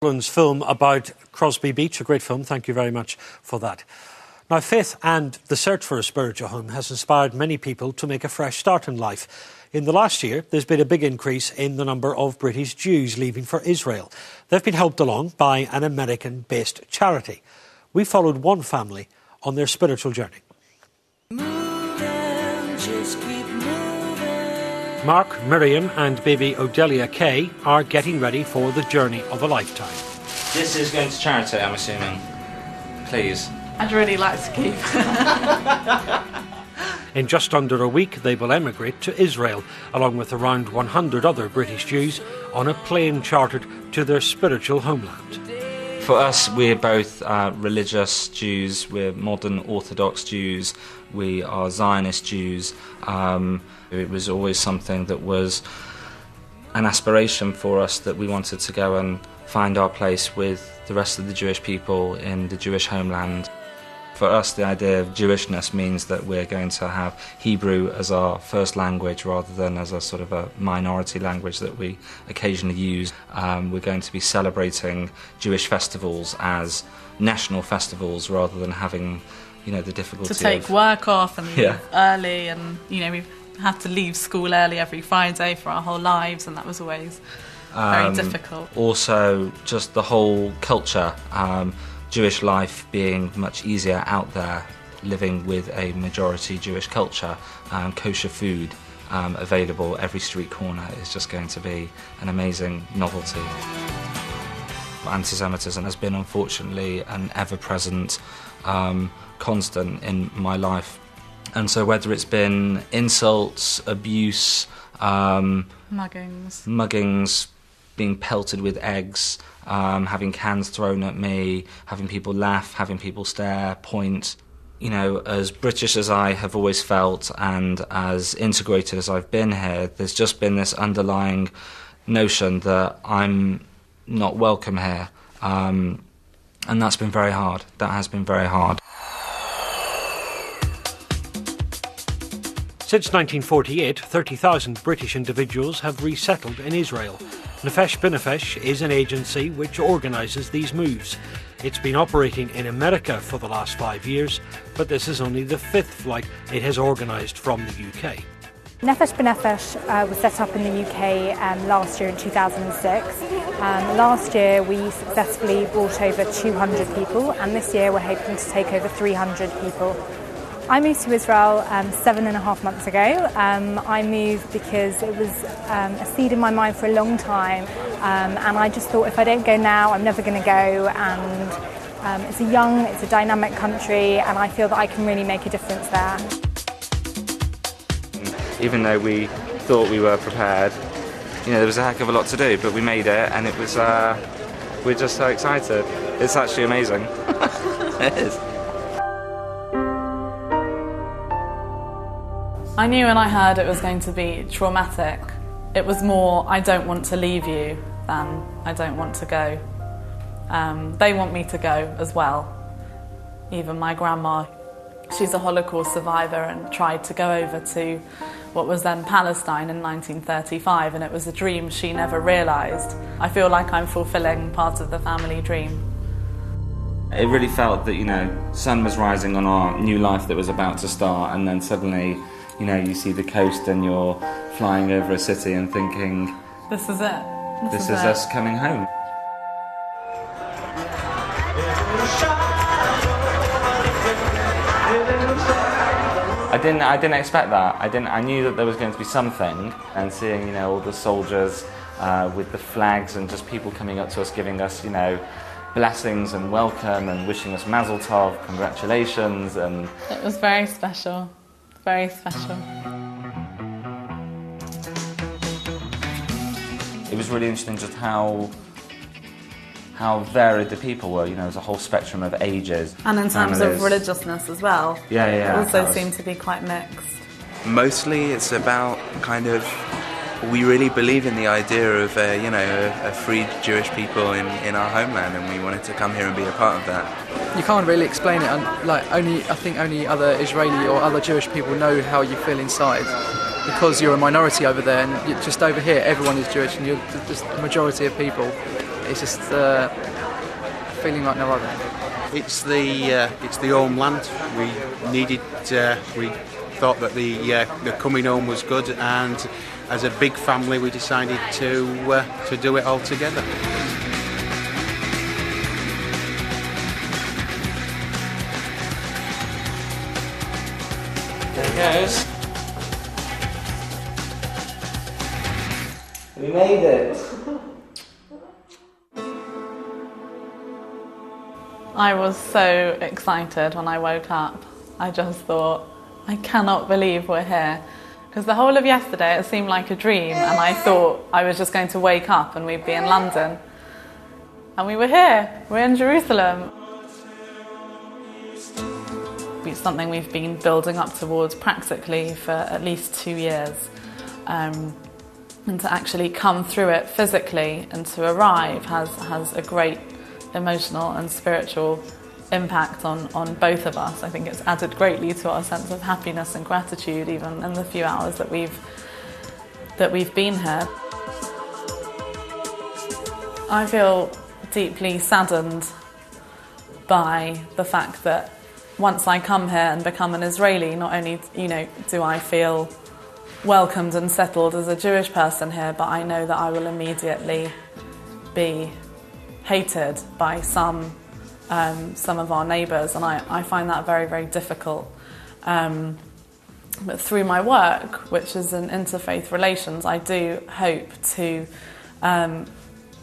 Nolan's film about Crosby Beach, a great film. Thank you very much for that. Now, faith and the search for a spiritual home has inspired many people to make a fresh start in life. In the last year, there's been a big increase in the number of British Jews leaving for Israel. They've been helped along by an American-based charity. We followed one family on their spiritual journey. Mark, Miriam and baby Odelia Kay are getting ready for the journey of a lifetime. This is going to charity, I'm assuming. Please. I'd really like to keep. In just under a week, they will emigrate to Israel, along with around 100 other British Jews, on a plane chartered to their spiritual homeland. For us, we're both religious Jews, we're modern Orthodox Jews, we are Zionist Jews. It was always something that was an aspiration for us, that we wanted to go and find our place with the rest of the Jewish people in the Jewish homeland. For us, the idea of Jewishness means that we're going to have Hebrew as our first language rather than as a sort of a minority language that we occasionally use. We're going to be celebrating Jewish festivals as national festivals rather than having, the difficulty to take work off and leave early, and we've had to leave school early every Friday for our whole lives, and that was always very difficult. Also, just the whole culture. Jewish life being much easier out there, living with a majority Jewish culture, kosher food available every street corner is just going to be an amazing novelty. Anti-Semitism has been, unfortunately, an ever-present constant in my life. And so whether it's been insults, abuse, muggings, being pelted with eggs, having cans thrown at me, having people laugh, having people stare, point. As British as I have always felt and as integrated as I've been here, there's just been this underlying notion that I'm not welcome here. And that's been very hard. That has been very hard. Since 1948, 30,000 British individuals have resettled in Israel. Nefesh B'nefesh is an agency which organises these moves. It's been operating in America for the last 5 years, but this is only the fifth flight it has organised from the UK. Nefesh B'nefesh was set up in the UK last year in 2006. Last year we successfully brought over 200 people, and this year we're hoping to take over 300 people. I moved to Israel 7.5 months ago. I moved because it was a seed in my mind for a long time, and I just thought if I don't go now, I'm never going to go. And it's a dynamic country, and I feel that I can really make a difference there. Even though we thought we were prepared, there was a heck of a lot to do, but we made it, and it was. We're just so excited. It's actually amazing. It is. I knew when I heard it was going to be traumatic. It was more, I don't want to leave you, than I don't want to go. They want me to go as well. Even my grandma, she's a Holocaust survivor and tried to go over to what was then Palestine in 1935, and it was a dream she never realised. I feel like I'm fulfilling part of the family dream. It really felt that, sun was rising on our new life that was about to start, and then suddenly you see the coast and you're flying over a city and thinking, this is it. This is us coming home. I didn't expect that. I knew that there was going to be something, and seeing all the soldiers with the flags and just people coming up to us giving us blessings and welcome and wishing us mazel tov, congratulations, and it was very special. Very special. It was really interesting just how varied the people were. There's a whole spectrum of ages. And in terms of religiousness as well. Yeah. It also seemed to be quite mixed. Mostly it's about we really believe in the idea of a free Jewish people in our homeland, and we wanted to come here and be a part of that. You can't really explain it. I think only other Israeli or other Jewish people know how you feel inside, because you're a minority over there, and just over here everyone is Jewish, and you're just a majority of people. It's just feeling like no other. It's the homeland. We needed. We thought that the coming home was good, and as a big family, we decided to do it all together. There it goes. We made it. I was so excited when I woke up. I just thought, I cannot believe we're here. Because the whole of yesterday it seemed like a dream, and I thought I was just going to wake up and we'd be in London. And we were here, we're in Jerusalem. It's something we've been building up towards practically for at least 2 years. And to actually come through it physically and to arrive has a great emotional and spiritual impact on both of us. I think it's added greatly to our sense of happiness and gratitude even in the few hours that we've been here. I feel deeply saddened by the fact that once I come here and become an Israeli, not only do I feel welcomed and settled as a Jewish person here, but I know that I will immediately be hated by some of our neighbours, and I find that very, very difficult. But through my work, which is in interfaith relations, I do hope to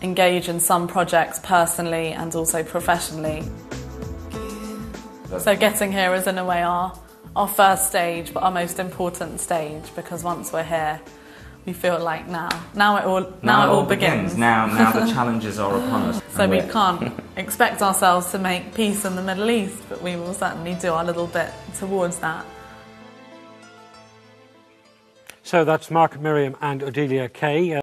engage in some projects personally and also professionally. So getting here is in a way our first stage, but our most important stage, because once we're here, we feel like now it all begins. Now the challenges are upon us. So we can't expect ourselves to make peace in the Middle East, but we will certainly do our little bit towards that. So that's Mark, Miriam and Odelia Kay.